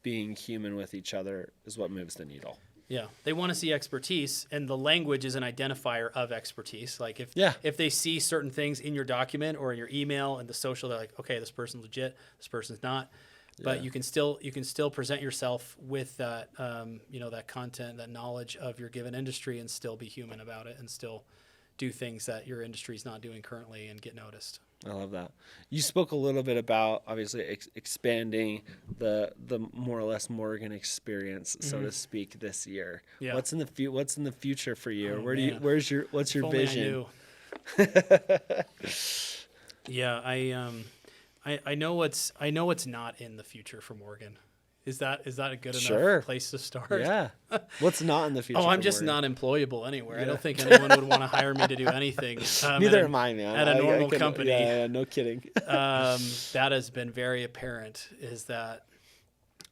being human with each other is what moves the needle. Yeah, they want to see expertise, and the language is an identifier of expertise. Like if they see certain things in your document or in your email and the social, they're like, okay, this person's legit, this person's not. But you can still present yourself with that that content, that knowledge of your given industry, and still be human about it, and still do things that your industry is not doing currently and get noticed. I love that. You spoke a little bit about obviously expanding the more or less Morgan experience, so to speak, this year. Yeah. What's in the future for you? Oh, What's your vision? Yeah, I know what's not in the future for Morgan. Is that a good enough place to start? Yeah. What's not in the future? I'm just not employable anywhere. Yeah. I don't think anyone would want to hire me to do anything. Neither am I, man. At a normal company. Yeah, no kidding. That has been very apparent, is that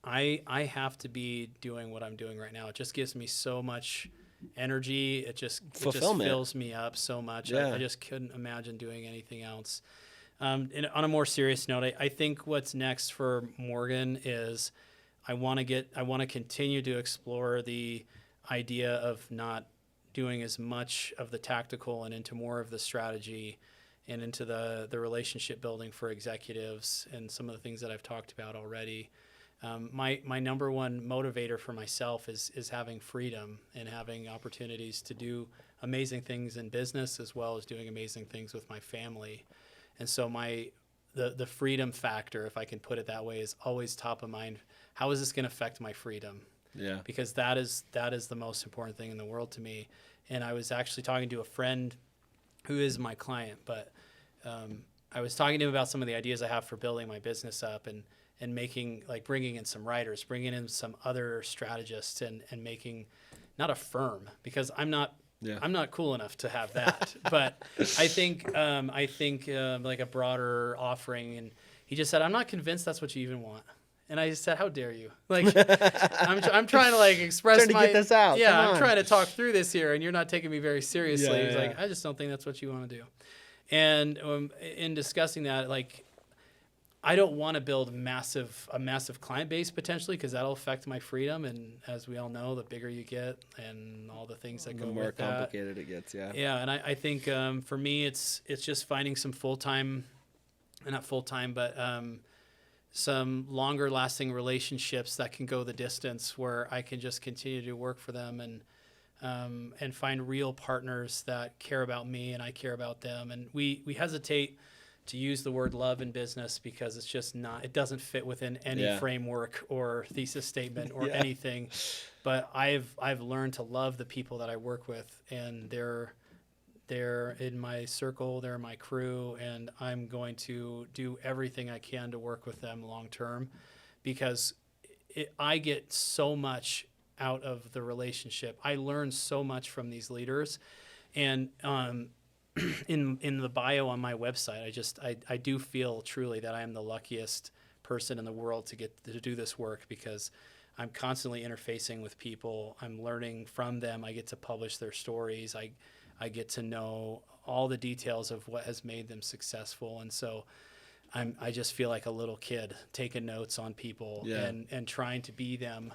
I have to be doing what I'm doing right now. It just gives me so much energy. It just fills me up so much. Yeah. I just couldn't imagine doing anything else. On a more serious note, I think what's next for Morgan is I want to continue to explore the idea of not doing as much of the tactical and into more of the strategy and into the relationship building for executives and some of the things that I've talked about already. My number one motivator for myself is having freedom and having opportunities to do amazing things in business as well as doing amazing things with my family. And so the freedom factor, if I can put it that way, is always top of mind. How is this going to affect my freedom? Yeah. Because that is the most important thing in the world to me. And I was actually talking to a friend who is my client, but I was talking to him about some of the ideas I have for building my business up and making, like, bringing in some writers, bringing in some other strategists and making not a firm, because I'm not cool enough to have that, but I think like a broader offering. And he just said, I'm not convinced that's what you even want. And I just said, how dare you? Like, I'm trying to like express get this out. Yeah, I'm trying to talk through this here, and you're not taking me very seriously. He's like, I just don't think that's what you want to do. And in discussing that, like, I don't want to build a massive client base potentially, because that'll affect my freedom. And as we all know, the bigger you get and all the things that go with that, the more complicated it gets. Yeah. Yeah, and I think for me, it's just finding some not full time, but some longer lasting relationships that can go the distance, where I can just continue to work for them and find real partners that care about me and I care about them. And we hesitate to use the word love in business because it's just not, it doesn't fit within any framework or thesis statement or anything. But I've learned to love the people that I work with, and they're in my circle, they're my crew, and I'm going to do everything I can to work with them long term, because I get so much out of the relationship. I learn so much from these leaders. And in the bio on my website, I do feel truly that I am the luckiest person in the world to get to do this work, because I'm constantly interfacing with people. I'm learning from them. I get to publish their stories. I get to know all the details of what has made them successful. And so I just feel like a little kid taking notes on people and trying to be them.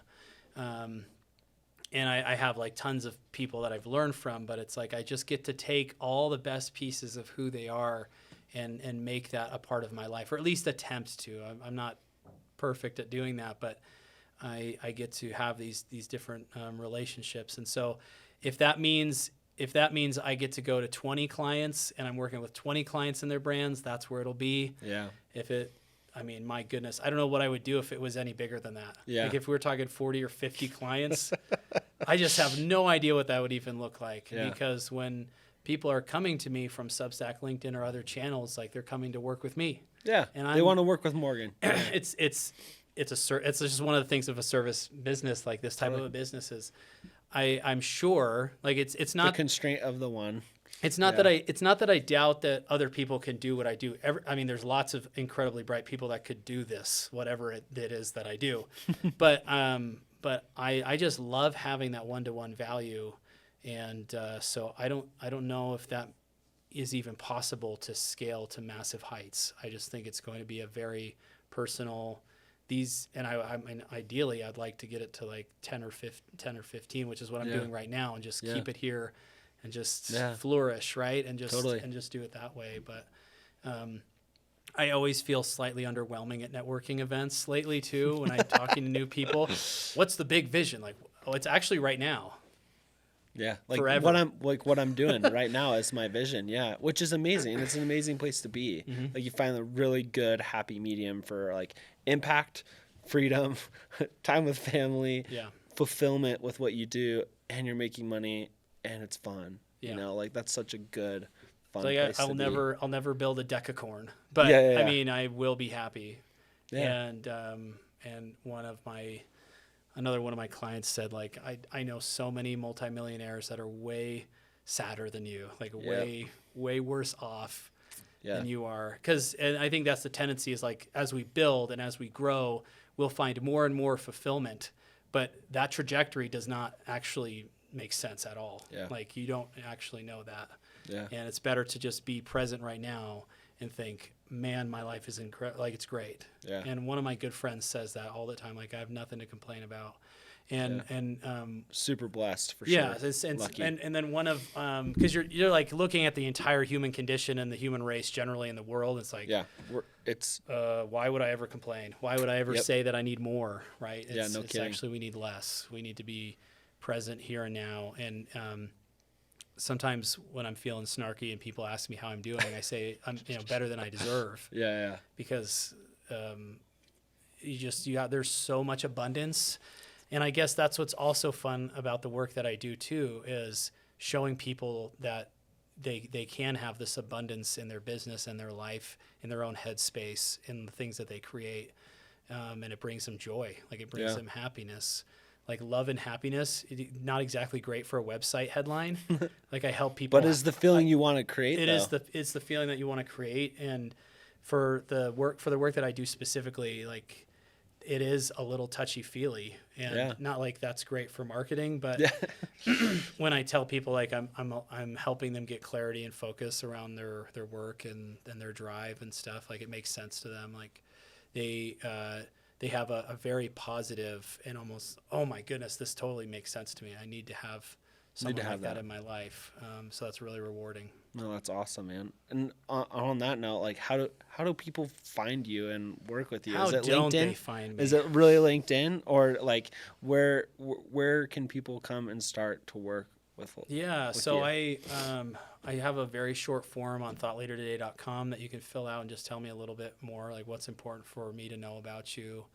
And I have like tons of people that I've learned from, but it's like I just get to take all the best pieces of who they are and make that a part of my life, or at least attempt to. I'm not perfect at doing that, but I get to have these different relationships. And so if that means I get to go to 20 clients and I'm working with 20 clients in their brands, that's where it'll be. Yeah. My goodness, I don't know what I would do if it was any bigger than that. Yeah. Like if we were talking 40 or 50 clients, I just have no idea what that would even look like. Yeah. Because when people are coming to me from Substack, LinkedIn, or other channels. Like they're coming to work with me. Yeah. And they want to work with Morgan. it's just one of the things of a service business, like this type of a business is, I'm sure, like it's not the constraint of the one. It's not that I doubt that other people can do what I do. I mean, there's lots of incredibly bright people that could do this, whatever it is that I do. but I just love having that one-to-one value, and so I don't know if that is even possible to scale to massive heights. I just think it's going to be a very personal. I mean, ideally, I'd like to get it to like 10 or 15, which is what I'm doing right now, and just keep it here. And just flourish, right? And just do it that way. But I always feel slightly underwhelming at networking events lately too. When I'm talking to new people, what's the big vision? Like, oh, it's actually right now. Yeah, like forever. what I'm doing right now is my vision. Yeah, which is amazing. It's an amazing place to be. Mm-hmm. Like you find a really good, happy medium for like impact, freedom, time with family, fulfillment with what you do, and you're making money. And it's fun, you know, like that's such a good, fun place to be. I'll never build a decacorn, but I mean, I will be happy. Yeah. And another one of my clients said, like, I know so many multimillionaires that are way sadder than you, like way worse off than you are. And I think that's the tendency is like, as we build and as we grow, we'll find more and more fulfillment, but that trajectory does not actually makes sense at all. Like you don't actually know that. And it's better to just be present right now and think, man, my life is incredible. Like it's great. And one of my good friends says that all the time. Like I have nothing to complain about. And super blessed for sure. Yeah, and then one of because you're like looking at the entire human condition and the human race generally in the world. It's like why would I ever complain? Why would I ever say that I need more? Right? It's kidding. Actually we need less. We need to be present here and now. And sometimes when I'm feeling snarky and people ask me how I'm doing, I say I'm better than I deserve. Because there's so much abundance. And I guess that's what's also fun about the work that I do too, is showing people that they can have this abundance in their business and their life, in their own headspace, in the things that they create. And it brings them joy. Like it brings them happiness. Like love and happiness, not exactly great for a website headline. Like I help people. But it's the feeling you want to create. It's the feeling that you want to create. And for the work that I do specifically, like it is a little touchy-feely, and not like that's great for marketing, but when I tell people like I'm helping them get clarity and focus around their work and their drive and stuff, like it makes sense to them. Like they have a very positive and almost, oh my goodness, this totally makes sense to me. I need to have something like that in my life. So that's really rewarding. No, that's awesome, man. And on that note, like how do people find you and work with you? Is it don't LinkedIn? They find me? Is it really LinkedIn, or like where can people come and start to work with you? I have a very short form on thoughtleadertoday.com that you can fill out and just tell me a little bit more, like what's important for me to know about you.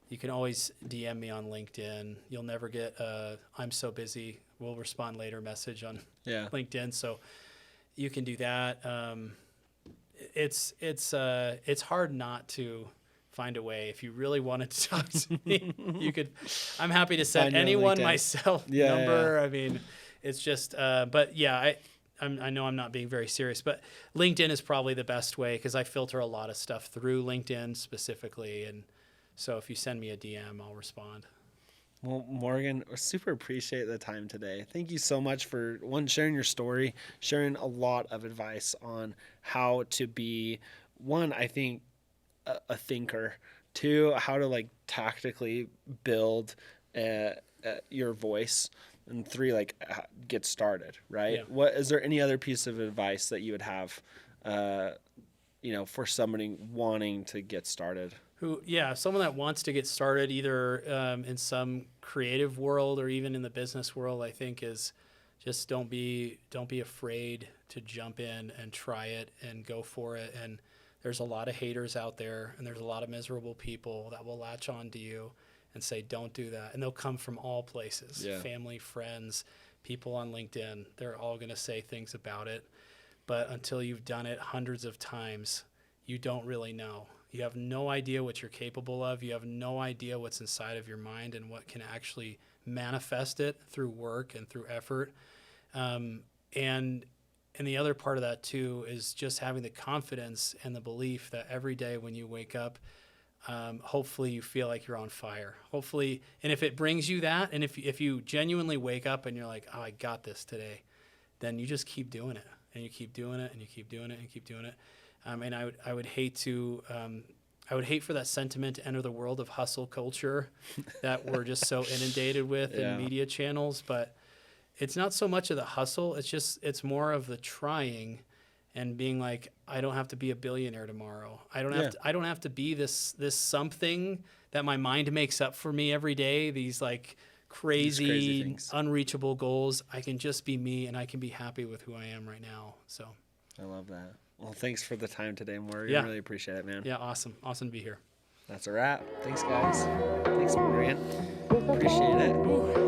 You can always DM me on LinkedIn. You'll never get I'm so busy, we'll respond later message on LinkedIn. So you can do that. It's hard not to find a way. If you really wanted to talk to me, you could. I'm happy to send anyone my cell number. I mean, it's just. But yeah, I know I'm not being very serious, but LinkedIn is probably the best way because I filter a lot of stuff through LinkedIn specifically, and so if you send me a DM, I'll respond. Well, Morgan, I super appreciate the time today. Thank you so much for sharing your story, sharing a lot of advice on how to be, one, I think, a thinker, two, how to like tactically build your voice, and three, like get started, right? What is there any other piece of advice that you would have, for somebody wanting to get started? Someone that wants to get started either in some creative world or even in the business world, I think is just don't be afraid to jump in and try it and go for it. And there's a lot of haters out there, and there's a lot of miserable people that will latch on to you and say, don't do that. And they'll come from all places, family, friends, people on LinkedIn, they're all going to say things about it. But until you've done it hundreds of times, you don't really know. You have no idea what you're capable of. You have no idea what's inside of your mind and what can actually manifest it through work and through effort. And the other part of that too is just having the confidence and the belief that every day when you wake up, hopefully you feel like you're on fire. Hopefully, and if it brings you that, and if you genuinely wake up and you're like, oh, I got this today, then you just keep doing it, and you keep doing it, and you keep doing it, and you keep doing it. And I would hate for that sentiment to enter the world of hustle culture that we're just so inundated with in media channels. But it's not so much of the hustle. It's more of the trying and being like, I don't have to be a billionaire tomorrow. I don't have to be this something that my mind makes up for me every day. These like crazy unreachable goals. I can just be me, and I can be happy with who I am right now. So I love that. Well, thanks for the time today, Morgan. Yeah. Really appreciate it, man. Yeah, awesome to be here. That's a wrap. Thanks, guys. Thanks, Morgan. Appreciate it.